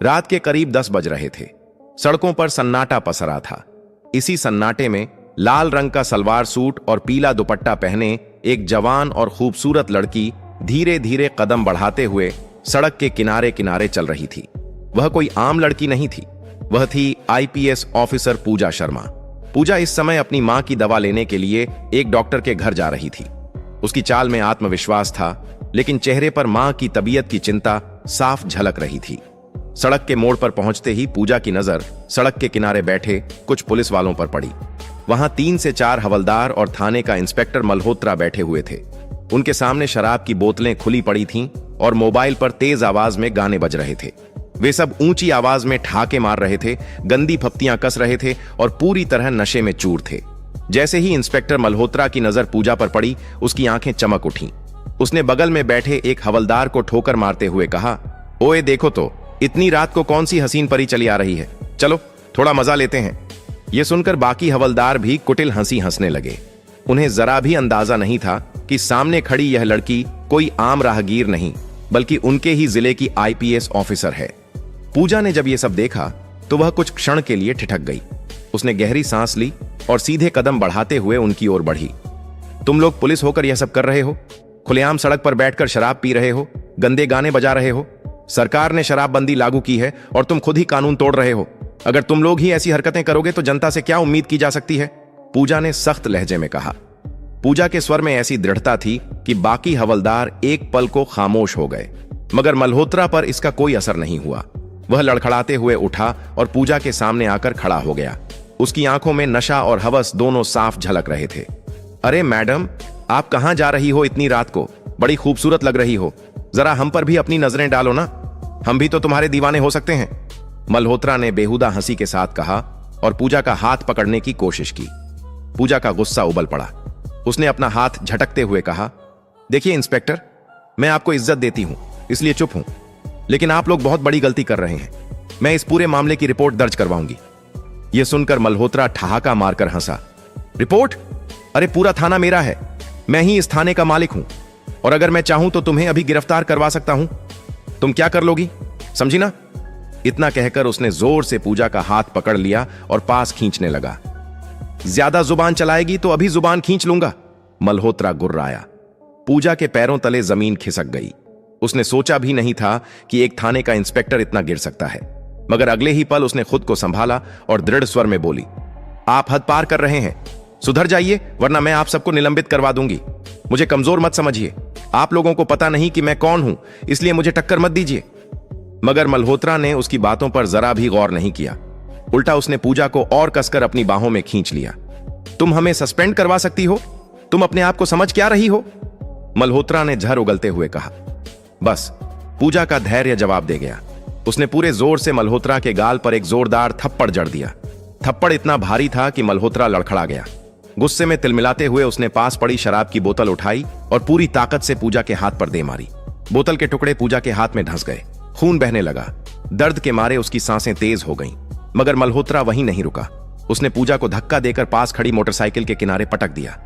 रात के करीब 10 बज रहे थे। सड़कों पर सन्नाटा पसरा था। इसी सन्नाटे में लाल रंग का सलवार सूट और पीला दुपट्टा पहने एक जवान और खूबसूरत लड़की धीरे धीरे कदम बढ़ाते हुए सड़क के किनारे किनारे चल रही थी। वह कोई आम लड़की नहीं थी, वह थी आईपीएस ऑफिसर पूजा शर्मा। पूजा इस समय अपनी मां की दवा लेने के लिए एक डॉक्टर के घर जा रही थी। उसकी चाल में आत्मविश्वास था, लेकिन चेहरे पर मां की तबीयत की चिंता साफ झलक रही थी। सड़क के मोड़ पर पहुंचते ही पूजा की नजर सड़क के किनारे बैठे कुछ पुलिस वालों पर पड़ी। वहां 3 से 4 हवलदार और थाने का इंस्पेक्टर मल्होत्रा बैठे हुए थे। उनके सामने शराब की बोतलें खुली पड़ी थीं और मोबाइल पर तेज आवाज में गाने बज रहे थे। वे सब ऊंची आवाज में ठहाके मार रहे थे, गंदी फप्तियां कस रहे थे और पूरी तरह नशे में चूर थे। जैसे ही इंस्पेक्टर मल्होत्रा की नजर पूजा पर पड़ी, उसकी आंखें चमक उठीं। उसने बगल में बैठे एक हवलदार को ठोकर मारते हुए कहा, ओए देखो तो, इतनी रात को कौन सी हसीन परी चली आ रही है, चलो थोड़ा मजा लेते हैं। यह सुनकर बाकी हवलदार भी कुटिल हंसी हंसने लगे। उन्हें जरा भी अंदाजा नहीं था कि सामने खड़ी यह लड़की कोई आम राहगीर नहीं, बल्कि उनके ही जिले की आईपीएस ऑफिसर है। पूजा ने जब यह सब देखा तो वह कुछ क्षण के लिए ठिठक गई। उसने गहरी सांस ली और सीधे कदम बढ़ाते हुए उनकी ओर बढ़ी। तुम लोग पुलिस होकर यह सब कर रहे हो? खुलेआम सड़क पर बैठकर शराब पी रहे हो, गंदे गाने बजा रहे हो। सरकार ने शराबबंदी लागू की है और तुम खुद ही कानून तोड़ रहे हो। अगर तुम लोग ही ऐसी हरकतें करोगे तो जनता से क्या उम्मीद की जा सकती है? पूजा ने सख्त लहजे में कहा। पूजा के स्वर में ऐसी दृढ़ता थी कि बाकी हवलदार एक पल को खामोश हो गए, मगर मल्होत्रा पर इसका कोई असर नहीं हुआ। वह लड़खड़ाते हुए उठा और पूजा के सामने आकर खड़ा हो गया। उसकी आंखों में नशा और हवस दोनों साफ झलक रहे थे। अरे मैडम, आप कहां जा रही हो इतनी रात को? बड़ी खूबसूरत लग रही हो, जरा हम पर भी अपनी नजरें डालो ना, हम भी तो तुम्हारे दीवाने हो सकते हैं। मल्होत्रा ने बेहुदा हंसी के साथ कहा और पूजा का हाथ पकड़ने की कोशिश की। पूजा का गुस्सा उबल पड़ा। उसने अपना हाथ झटकते हुए कहा, देखिए इंस्पेक्टर, मैं आपको इज्जत देती हूं इसलिए चुप हूं, लेकिन आप लोग बहुत बड़ी गलती कर रहे हैं। मैं इस पूरे मामले की रिपोर्ट दर्ज करवाऊंगी। यह सुनकर मल्होत्रा ठहाका मारकर हंसा। रिपोर्ट? अरे पूरा थाना मेरा है, मैं ही इस थाने का मालिक हूं, और अगर मैं चाहूं तो तुम्हें अभी गिरफ्तार करवा सकता हूं। तुम क्या कर लोगी, समझी ना? इतना कहकर उसने जोर से पूजा का हाथ पकड़ लिया और पास खींचने लगा। ज्यादा जुबान चलाएगी तो अभी जुबान खींच लूंगा, मल्होत्रा गुर्राया। पूजा के पैरों तले जमीन खिसक गई। उसने सोचा भी नहीं था कि एक थाने का इंस्पेक्टर इतना गिर सकता है, मगर अगले ही पल उसने खुद को संभाला और दृढ़ स्वर में बोली, आप हद पार कर रहे हैं, सुधर जाइए वरना मैं आप सबको निलंबित करवा दूंगी। मुझे कमजोर मत समझिए, आप लोगों को पता नहीं कि मैं कौन हूं, इसलिए मुझे टक्कर मत दीजिए। मगर मल्होत्रा ने उसकी बातों पर जरा भी गौर नहीं किया। उल्टा उसने पूजा को और कसकर अपनी बाहों में खींच लिया। तुम हमें सस्पेंड करवा सकती हो, तुम अपने आप को समझ क्या रही हो? मल्होत्रा ने झर उगलते हुए कहा। बस, पूजा का धैर्य जवाब दे गया। उसने पूरे जोर से मल्होत्रा के गाल पर एक जोरदार थप्पड़ जड़ दिया। थप्पड़ इतना भारी था कि मल्होत्रा लड़खड़ा गया। गुस्से में तिलमिलाते हुए उसने पास पड़ी शराब की बोतल उठाई और पूरी ताकत से पूजा के हाथ पर दे मारी। बोतल के टुकड़े पूजा के हाथ में धंस गए। खून बहने लगा। दर्द के मारे उसकी सांसें तेज हो गईं। मगर मल्होत्रा वहीं नहीं रुका। उसने पूजा को धक्का देकर पास खड़ी मोटरसाइकिल के किनारे पटक दिया।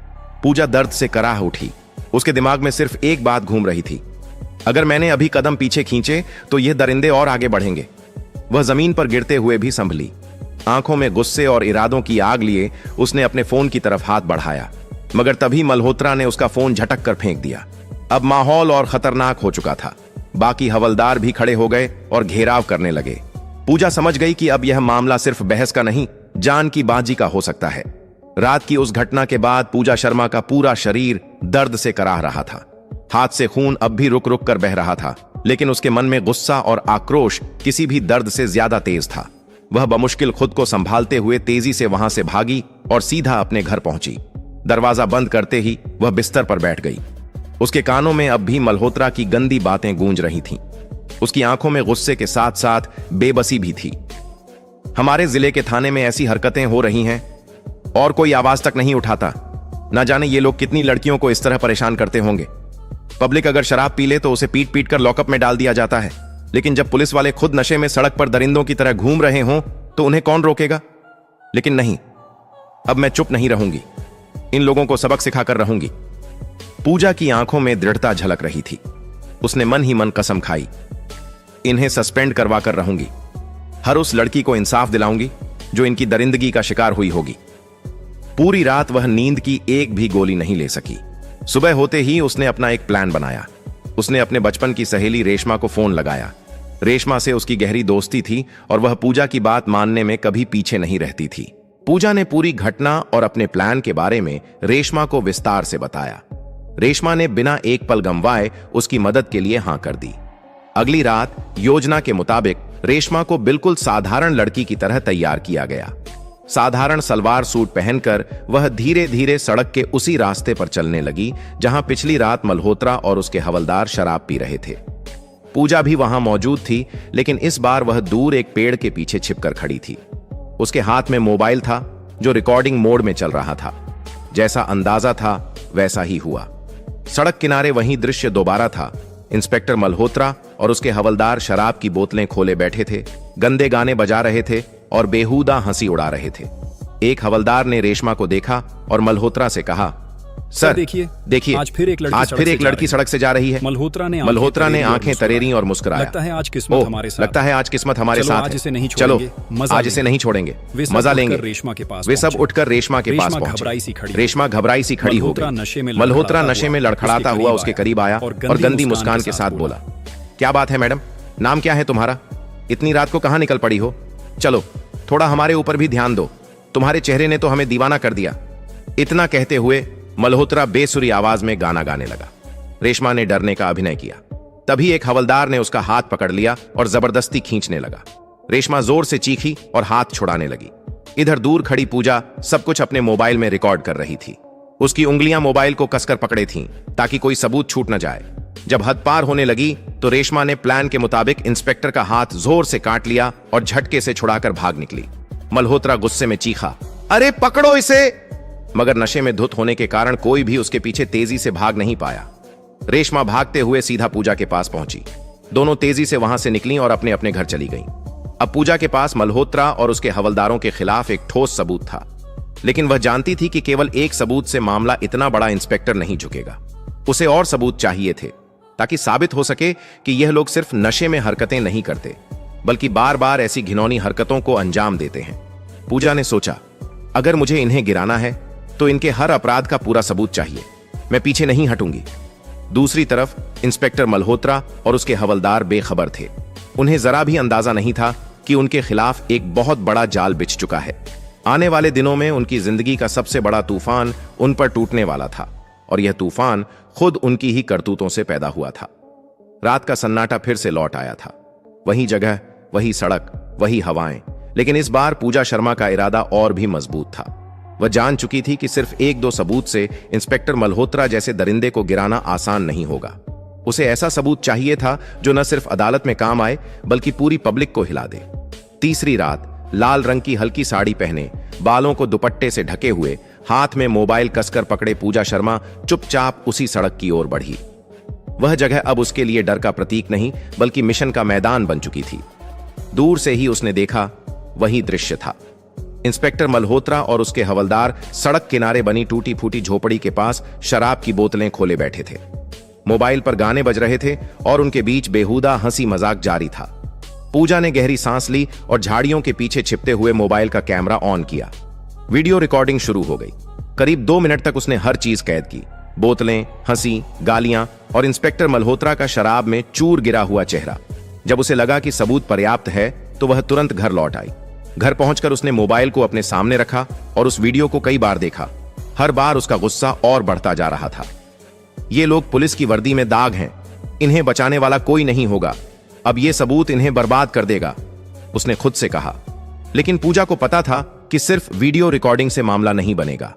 पूजा दर्द से कराह उठी। उसके दिमाग में सिर्फ एक बात घूम रही थी, अगर मैंने अभी कदम पीछे खींचे तो ये दरिंदे और आगे बढ़ेंगे। वह जमीन पर गिरते हुए भी संभली। आंखों में गुस्से और इरादों की आग लिए उसने अपने फोन की तरफ हाथ बढ़ाया, मगर तभी मल्होत्रा ने उसका फोन झटक कर फेंक दिया। अब माहौल और खतरनाक हो चुका था। बाकी हवलदार भी खड़े हो गए और घेराव करने लगे। पूजा समझ गई कि अब यह मामला सिर्फ बहस का नहीं, जान की बाजी का हो सकता है। रात की उस घटना के बाद पूजा शर्मा का पूरा शरीर दर्द से कराह रहा था। हाथ से खून अब भी रुक रुक कर बह रहा था, लेकिन उसके मन में गुस्सा और आक्रोश किसी भी दर्द से ज्यादा तेज था। वह बमुश्किल खुद को संभालते हुए तेजी से वहां से भागी और सीधा अपने घर पहुंची। दरवाजा बंद करते ही वह बिस्तर पर बैठ गई। उसके कानों में अब भी मल्होत्रा की गंदी बातें गूंज रही थीं। उसकी आंखों में गुस्से के साथ साथ बेबसी भी थी। हमारे जिले के थाने में ऐसी हरकतें हो रही हैं और कोई आवाज तक नहीं उठाता। ना जाने ये लोग कितनी लड़कियों को इस तरह परेशान करते होंगे। पब्लिक अगर शराब पी ले तो उसे पीट पीट कर लॉकअप में डाल दिया जाता है, लेकिन जब पुलिस वाले खुद नशे में सड़क पर दरिंदों की तरह घूम रहे हों तो उन्हें कौन रोकेगा? लेकिन नहीं, अब मैं चुप नहीं रहूंगी, इन लोगों को सबक सिखाकर रहूंगी। पूजा की आंखों में दृढ़ता झलक रही थी। उसने मन ही मन कसम खाई, इन्हें सस्पेंड करवा कर रहूंगी। हर उस लड़की को इंसाफ दिलाऊंगी जो इनकी दरिंदगी का शिकार हुई होगी। पूरी रात वह नींद की एक भी गोली नहीं ले सकी। सुबह होते ही उसने अपना एक प्लान बनाया। उसने अपने बचपन की सहेली रेशमा को फोन लगाया। रेशमा से उसकी गहरी दोस्ती थी और वह पूजा की बात मानने में कभी पीछे नहीं रहती थी। पूजा ने पूरी घटना और अपने प्लान के बारे में रेशमा को विस्तार से बताया। रेशमा ने बिना एक पल गंवाए उसकी मदद के लिए हां कर दी। अगली रात योजना के मुताबिक रेशमा को बिल्कुल साधारण लड़की की तरह तैयार किया गया। साधारण सलवार सूट पहनकर वह धीरे धीरे सड़क के उसी रास्ते पर चलने लगी जहां पिछली रात मल्होत्रा और उसके हवलदार शराब पी रहे थे। पूजा भी वहां मौजूद थी, लेकिन इस बार वह दूर एक पेड़ के पीछे छिपकर खड़ी थी। उसके हाथ में मोबाइल था जो रिकॉर्डिंग मोड में चल रहा था। जैसा अंदाजा था वैसा ही हुआ। सड़क किनारे वही दृश्य दोबारा था। इंस्पेक्टर मल्होत्रा और उसके हवलदार शराब की बोतलें खोले बैठे थे, गंदे गाने बजा रहे थे और बेहुदा हंसी उड़ा रहे थे। एक हवलदार ने रेशमा को देखा और मल्होत्रा से कहा, सर देखिए आज फिर एक लड़की सड़क से जा रही है। मल्होत्रा ने आंखें तरेरी और मुस्कुराया। लगता है आज किस्मत हमारे साथ है। चलो आज इसे नहीं छोड़ेंगे, मजा लेंगे। वे सब उठकर रेशमा के पास पहुंचे। रेशमा घबराई सी खड़ी हो गई। मल्होत्रा नशे में लड़खड़ाता हुआ उसके करीब आया और गंदी मुस्कान के साथ बोला, क्या बात है मैडम, नाम क्या है तुम्हारा? इतनी रात को कहां निकल पड़ी हो? चलो थोड़ा हमारे ऊपर भी ध्यान दो, तुम्हारे चेहरे ने तो हमें दीवाना कर दिया। इतना कहते हुए मल्होत्रा बेसुरी आवाज में गाना गाने लगा। रेशमा ने डरने का अभिनय किया। तभी एक हवलदार ने उसका हाथ पकड़ लिया और जबरदस्ती खींचने लगा। रेशमा जोर से चीखी और हाथ छुड़ाने लगी। इधर दूर खड़ी पूजा सब कुछ अपने मोबाइल में रिकॉर्ड कर रही थी। उसकी उंगलियां मोबाइल को कसकर पकड़े थीं ताकि कोई सबूत छूट न जाए। जब हद पार होने लगी तो रेशमा ने प्लान के मुताबिक इंस्पेक्टर का हाथ जोर से काट लिया और झटके से छुड़ाकर भाग निकली। मल्होत्रा गुस्से में चीखा, अरे पकड़ो इसे! मगर नशे में धुत होने के कारण कोई भी उसके पीछे तेजी से भाग नहीं पाया। रेशमा भागते हुए सीधा पूजा के पास पहुंची। दोनों तेजी से वहां से निकलीं और अपने अपने घर चली गईं। अब पूजा के पास मल्होत्रा और उसके हवलदारों के खिलाफ एक ठोस सबूत था, लेकिन वह जानती थी कि केवल एक सबूत से मामला इतना बड़ा इंस्पेक्टर नहीं झुकेगा। उसे और सबूत चाहिए थे ताकि साबित हो सके कि यह लोग सिर्फ नशे में हरकतें नहीं करते, बल्कि बार बार ऐसी घिनौनी हरकतों को अंजाम देते हैं। पूजा ने सोचा, अगर मुझे इन्हें गिराना है तो इनके हर अपराध का पूरा सबूत चाहिए। मैं पीछे नहीं हटूंगी। दूसरी तरफ इंस्पेक्टर मल्होत्रा और उसके हवलदार बेखबर थे। उन्हें जरा भी अंदाजा नहीं था कि उनके खिलाफ एक बहुत बड़ा जाल बिछ चुका है। आने वाले दिनों में उनकी जिंदगी का सबसे बड़ा तूफान उन पर टूटने वाला था, और यह तूफान खुद उनकी ही करतूतों से पैदा हुआ था। रात का सन्नाटा फिर से लौट आया था। वही जगह, वही सड़क, वही हवाएं, लेकिन इस बार पूजा शर्मा का इरादा और भी मजबूत था। वह जान चुकी थी कि सिर्फ एक दो सबूत से इंस्पेक्टर मल्होत्रा जैसे दरिंदे को गिराना आसान नहीं होगा। उसे ऐसा सबूत चाहिए था जो न सिर्फ अदालत में काम आए बल्कि पूरी पब्लिक को हिला दे। तीसरी रात लाल रंग की हल्की साड़ी पहने, बालों को दुपट्टे से ढके हुए, हाथ में मोबाइल कसकर पकड़े पूजा शर्मा चुपचाप उसी सड़क की ओर बढ़ी। वह जगह अब उसके लिए डर का प्रतीक नहीं बल्कि मिशन का मैदान बन चुकी थी। दूर से ही उसने देखा, वही दृश्य था। इंस्पेक्टर मल्होत्रा और उसके हवलदार सड़क किनारे बनी टूटी फूटी झोपड़ी के पास शराब की बोतलें खोले बैठे थे। मोबाइल पर गाने बज रहे थे और उनके बीच बेहुदा हंसी मजाक जारी था। पूजा ने गहरी सांस ली और झाड़ियों के पीछे छिपते हुए मोबाइल का कैमरा ऑन किया। वीडियो रिकॉर्डिंग शुरू हो गई। करीब 2 मिनट तक उसने हर चीज कैद की। बोतलें, हंसी, गालियां और इंस्पेक्टर मल्होत्रा का शराब में चूर गिरा हुआ चेहरा। जब उसे लगा कि सबूत पर्याप्त है तो वह तुरंत घर लौट आई। घर पहुंचकर उसने मोबाइल को अपने सामने रखा और उस वीडियो को कई बार देखा। हर बार उसका गुस्सा और बढ़ता जा रहा था। ये लोग पुलिस की वर्दी में दाग हैं, इन्हें बचाने वाला कोई नहीं होगा। अब ये सबूत इन्हें बर्बाद कर देगा, उसने खुद से कहा। लेकिन पूजा को पता था कि सिर्फ वीडियो रिकॉर्डिंग से मामला नहीं बनेगा।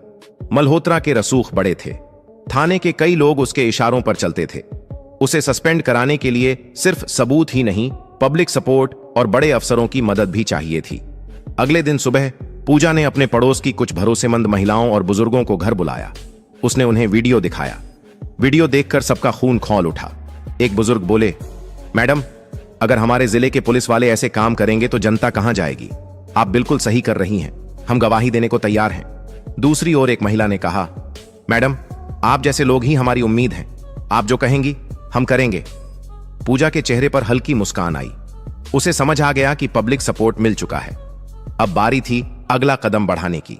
मल्होत्रा के रसूख बड़े थे। थाने के कई लोग उसके इशारों पर चलते थे। उसे सस्पेंड कराने के लिए सिर्फ सबूत ही नहीं, पब्लिक सपोर्ट और बड़े अफसरों की मदद भी चाहिए थी। अगले दिन सुबह पूजा ने अपने पड़ोस की कुछ भरोसेमंद महिलाओं और बुजुर्गों को घर बुलाया। उसने उन्हें वीडियो दिखाया। वीडियो देखकर सबका खून खौल उठा। एक बुजुर्ग बोले, मैडम, अगर हमारे जिले के पुलिस वाले ऐसे काम करेंगे तो जनता कहां जाएगी? आप बिल्कुल सही कर रही हैं, हम गवाही देने को तैयार हैं। दूसरी ओर एक महिला ने कहा, मैडम, आप जैसे लोग ही हमारी उम्मीद हैं, आप जो कहेंगी हम करेंगे। पूजा के चेहरे पर हल्की मुस्कान आई। उसे समझ आ गया कि पब्लिक सपोर्ट मिल चुका है। अब बारी थी अगला कदम बढ़ाने की,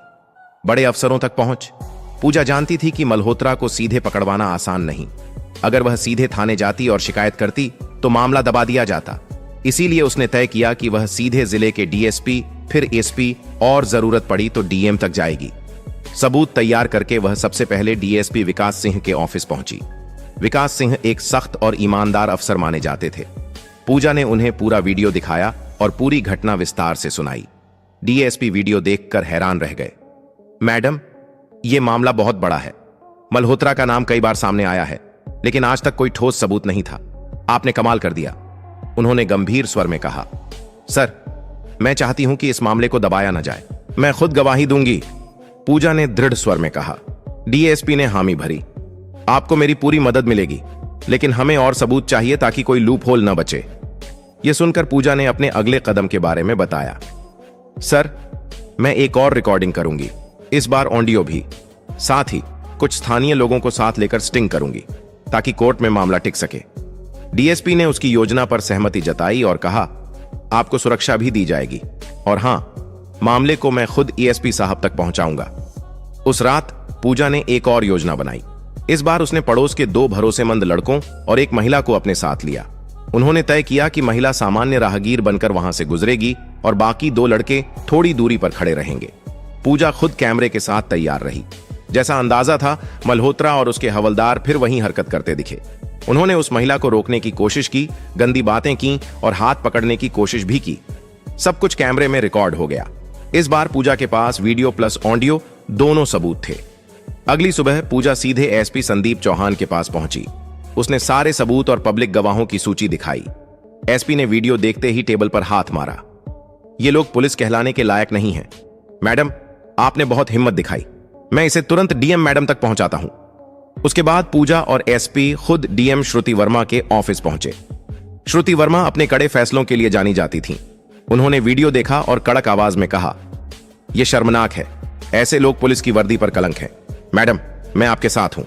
बड़े अफसरों तक पहुंच। पूजा जानती थी कि मल्होत्रा को सीधे पकड़वाना आसान नहीं। अगर वह सीधे थाने जाती और शिकायत करती तो मामला दबा दिया जाता। इसीलिए उसने तय किया कि वह सीधे जिले के डीएसपी, फिर एसपी और जरूरत पड़ी तो डीएम तक जाएगी। सबूत तैयार करके वह सबसे पहले डीएसपी विकास सिंह के ऑफिस पहुंची। विकास सिंह एक सख्त और ईमानदार अफसर माने जाते थे। पूजा ने उन्हें पूरा वीडियो दिखाया और पूरी घटना विस्तार से सुनाई। डीएसपी वीडियो देखकर हैरान रह गए। मैडम, यह मामला बहुत बड़ा है। मल्होत्रा का नाम कई बार सामने आया है, लेकिन आज तक कोई ठोस सबूत नहीं था। आपने कमाल कर दिया, उन्होंने गंभीर स्वर में कहा। सर, मैं चाहती हूं कि इस मामले को दबाया न जाए। मैं खुद गवाही दूंगी, पूजा ने दृढ़ स्वर में कहा। डीएसपी ने हामी भरी। आपको मेरी पूरी मदद मिलेगी, लेकिन हमें और सबूत चाहिए ताकि कोई लूप होल न बचे। यह सुनकर पूजा ने अपने अगले कदम के बारे में बताया। सर, मैं एक और रिकॉर्डिंग करूंगी, इस बार ऑडियो भी। साथ ही कुछ स्थानीय लोगों को साथ लेकर स्टिंग करूंगी ताकि कोर्ट में मामला टिक सके। डीएसपी ने उसकी योजना पर सहमति जताई और कहा, आपको सुरक्षा भी दी जाएगी, और हां, मामले को मैं खुद ईएसपी साहब तक पहुंचाऊंगा। उस रात पूजा ने एक और योजना बनाई। इस बार उसने पड़ोस के 2 भरोसेमंद लड़कों और एक महिला को अपने साथ लिया। उन्होंने तय किया कि महिला सामान्य राहगीर बनकर वहां से गुजरेगी और बाकी 2 लड़के थोड़ी दूरी पर खड़े रहेंगे। पूजा खुद कैमरे के साथ तैयार रही। जैसा अंदाजा था, मल्होत्रा और उसके हवलदार फिर वहीं हरकत करते दिखे। उन्होंने उस महिला को रोकने की कोशिश की, गंदी बातें की और हाथ पकड़ने की कोशिश भी की। सब कुछ कैमरे में रिकॉर्ड हो गया। इस बार पूजा के पास वीडियो प्लस ऑडियो दोनों सबूत थे। अगली सुबह पूजा सीधे एसपी संदीप चौहान के पास पहुंची। उसने सारे सबूत और पब्लिक गवाहों की सूची दिखाई। एसपी ने वीडियो देखते ही टेबल पर हाथ मारा। ये लोग पुलिस कहलाने के लायक नहीं हैं। मैडम, आपने बहुत हिम्मत दिखाई। मैं इसे तुरंत डीएम मैडम तक पहुंचाता हूं। उसके बाद पूजा और एसपी खुद डीएम श्रुति वर्मा के ऑफिस पहुंचे। श्रुति वर्मा अपने कड़े फैसलों के लिए जानी जाती थीं। उन्होंने वीडियो देखा और कड़क आवाज में कहा, यह शर्मनाक है। ऐसे लोग पुलिस की वर्दी पर कलंक हैं। मैडम, मैं आपके साथ हूं।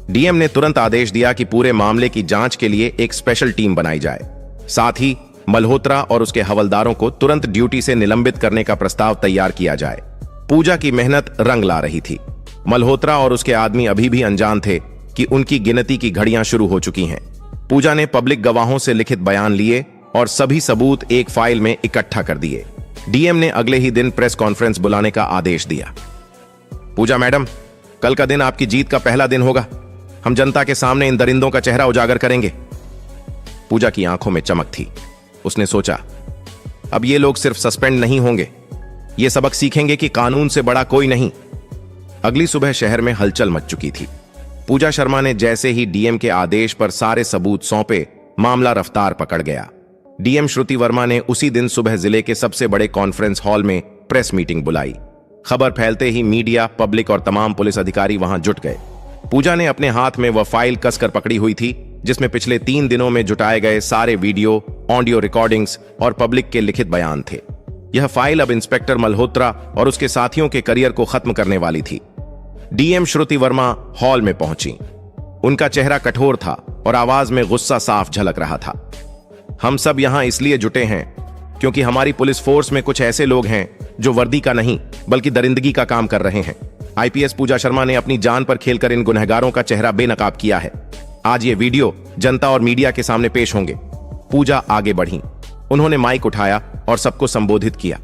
डीएम ने तुरंत आदेश दिया कि पूरे मामले की जांच के लिए एक स्पेशल टीम बनाई जाए। साथ ही मल्होत्रा और उसके हवलदारों को तुरंत ड्यूटी से निलंबित करने का प्रस्ताव तैयार किया जाए। पूजा की मेहनत रंग ला रही थी। मल्होत्रा और उसके आदमी अभी भी अनजान थे कि उनकी गिनती की घड़ियां शुरू हो चुकी हैं। पूजा ने पब्लिक गवाहों से लिखित बयान लिए और सभी सबूत एक फाइल में इकट्ठा कर दिए। डीएम ने अगले ही दिन प्रेस कॉन्फ्रेंस बुलाने का आदेश दिया। पूजा मैडम, कल का दिन आपकी जीत का पहला दिन होगा। हम जनता के सामने इन दरिंदों का चेहरा उजागर करेंगे। पूजा की आंखों में चमक थी। उसने सोचा, अब ये लोग सिर्फ सस्पेंड नहीं होंगे, ये सबक सीखेंगे कि कानून से बड़ा कोई नहीं। अगली सुबह शहर में हलचल मच चुकी थी। पूजा शर्मा ने जैसे ही डीएम के आदेश पर सारे सबूत सौंपे, मामला रफ्तार पकड़ गया। डीएम श्रुति वर्मा ने उसी दिन सुबह जिले के सबसे बड़े कॉन्फ्रेंस हॉल में प्रेस मीटिंग बुलाई। खबर फैलते ही मीडिया, पब्लिक और तमाम पुलिस अधिकारी वहां जुट गए। पूजा ने अपने हाथ में वह फाइल कसकर पकड़ी हुई थी जिसमें पिछले 3 दिनों में जुटाए गए सारे वीडियो, ऑडियो रिकॉर्डिंग्स और पब्लिक के लिखित बयान थे। यह फाइल अब इंस्पेक्टर मल्होत्रा और उसके साथियों के करियर को खत्म करने वाली थी। डीएम श्रुति वर्मा हॉल में पहुंची। उनका चेहरा कठोर था और आवाज में गुस्सा साफ झलक रहा था। हम सब यहां इसलिए जुटे हैं क्योंकि हमारी पुलिस फोर्स में कुछ ऐसे लोग हैं जो वर्दी का नहीं बल्कि दरिंदगी का काम कर रहे हैं। आईपीएस पूजा शर्मा ने अपनी जान पर खेलकर इन गुनहगारों का चेहरा बेनकाब किया है। आज ये वीडियो जनता और मीडिया के सामने पेश होंगे। पूजा आगे बढ़ी। उन्होंने माइक उठाया और सबको संबोधित किया।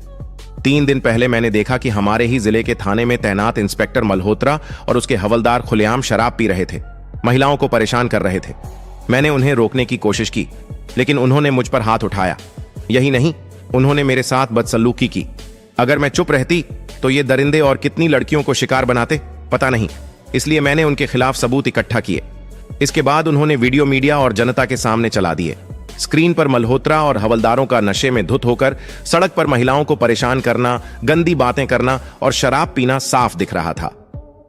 3 दिन पहले मैंने देखा कि हमारे ही जिले के थाने में तैनात इंस्पेक्टर मल्होत्रा और उसके हवलदार खुलेआम शराब पी रहे थे, महिलाओं को परेशान कर रहे थे। मैंने उन्हें रोकने की कोशिश की, लेकिन उन्होंने मुझ पर हाथ उठाया। यही नहीं, उन्होंने मेरे साथ बदसलूकी की। अगर मैं चुप रहती तो ये दरिंदे और कितनी लड़कियों को शिकार बनाते पता नहीं। इसलिए मैंने उनके खिलाफ सबूत इकट्ठा किए। इसके बाद उन्होंने वीडियो मीडिया और जनता के सामने चला दिए। स्क्रीन पर मल्होत्रा और हवलदारों का नशे में धुत होकर सड़क पर महिलाओं को परेशान करना, गंदी बातें करना और शराब पीना साफ दिख रहा था।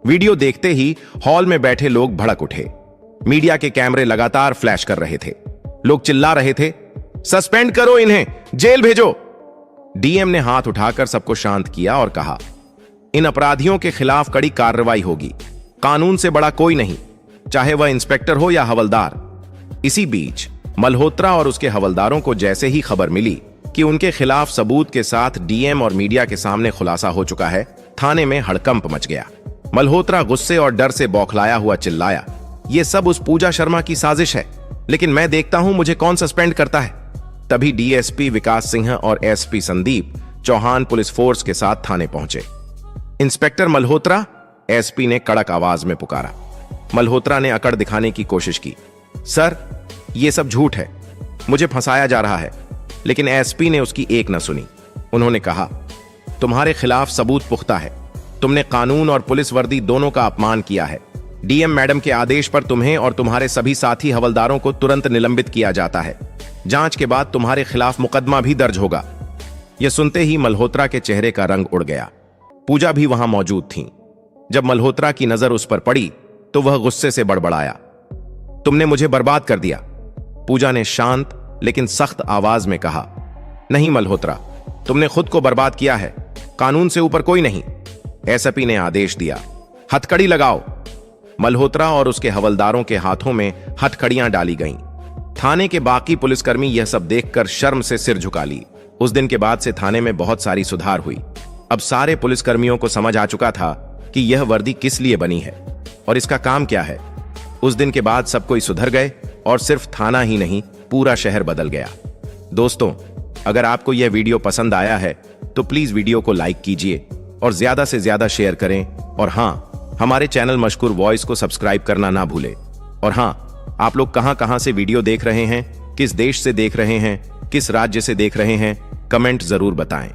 वीडियो देखते ही हॉल में बैठे लोग भड़क उठे। मीडिया के कैमरे लगातार फ्लैश कर रहे थे। लोग चिल्ला रहे थे, सस्पेंड करो इन्हें, जेल भेजो। डीएम ने हाथ उठाकर सबको शांत किया और कहा, इन अपराधियों के खिलाफ कड़ी कार्रवाई होगी। कानून से बड़ा कोई नहीं, चाहे वह इंस्पेक्टर हो या हवलदार। इसी बीच मल्होत्रा और उसके हवलदारों को जैसे ही खबर मिली कि उनके खिलाफ सबूत के साथ डीएम और मीडिया के सामने खुलासा हो चुका है, थाने में हड़कंप मच गया। मल्होत्रा गुस्से और डर से बौखलाया हुआ चिल्लाया, ये सब उस पूजा शर्मा की साजिश है, लेकिन मैं देखता हूं मुझे कौन सस्पेंड करता है। तभी डीएसपी विकास सिंह और SP Sandeep Chauhan police force के साथ थाने पहुंचे। इंस्पेक्टर मल्होत्रा, एसपी ने कड़क आवाज में पुकारा। मल्होत्रा ने अकड़ दिखाने की कोशिश की, सर ये सब झूठ है, मुझे फंसाया जा रहा है। लेकिन एसपी ने उसकी एक न सुनी। उन्होंने कहा, तुम्हारे खिलाफ सबूत पुख्ता है, तुमने कानून और पुलिस वर्दी दोनों का अपमान किया है। डीएम मैडम के आदेश पर तुम्हें और तुम्हारे सभी साथी हवलदारों को तुरंत निलंबित किया जाता है। जांच के बाद तुम्हारे खिलाफ मुकदमा भी दर्ज होगा। यह सुनते ही मल्होत्रा के चेहरे का रंग उड़ गया। पूजा भी वहां मौजूद थी। जब मल्होत्रा की नजर उस पर पड़ी तो वह गुस्से से बड़बड़ाया, तुमने मुझे बर्बाद कर दिया। पूजा ने शांत लेकिन सख्त आवाज में कहा, नहीं मल्होत्रा, तुमने खुद को बर्बाद किया है, कानून से ऊपर कोई नहीं। एसपी ने आदेश दिया, हथकड़ी लगाओ। मल्होत्रा और उसके हवलदारों के हाथों में हथकड़ियां डाली गईं। थाने के बाकी पुलिसकर्मी यह सब देखकर शर्म से सिर झुका ली। उस दिन के बाद से थाने में बहुत सारी सुधार हुई। अब सारे पुलिसकर्मियों को समझ आ चुका था कि यह वर्दी किस लिए बनी है और इसका काम क्या है। उस दिन के बाद सब कोई सुधर गए और सिर्फ थाना ही नहीं, पूरा शहर बदल गया। दोस्तों, अगर आपको यह वीडियो पसंद आया है तो प्लीज वीडियो को लाइक कीजिए और ज्यादा से ज्यादा शेयर करें। और हां, हमारे चैनल मशकूर वॉइस को सब्सक्राइब करना ना भूलें। और हां, आप लोग कहां से वीडियो देख रहे हैं, किस देश से देख रहे हैं, किस राज्य से देख रहे हैं, कमेंट जरूर बताएं।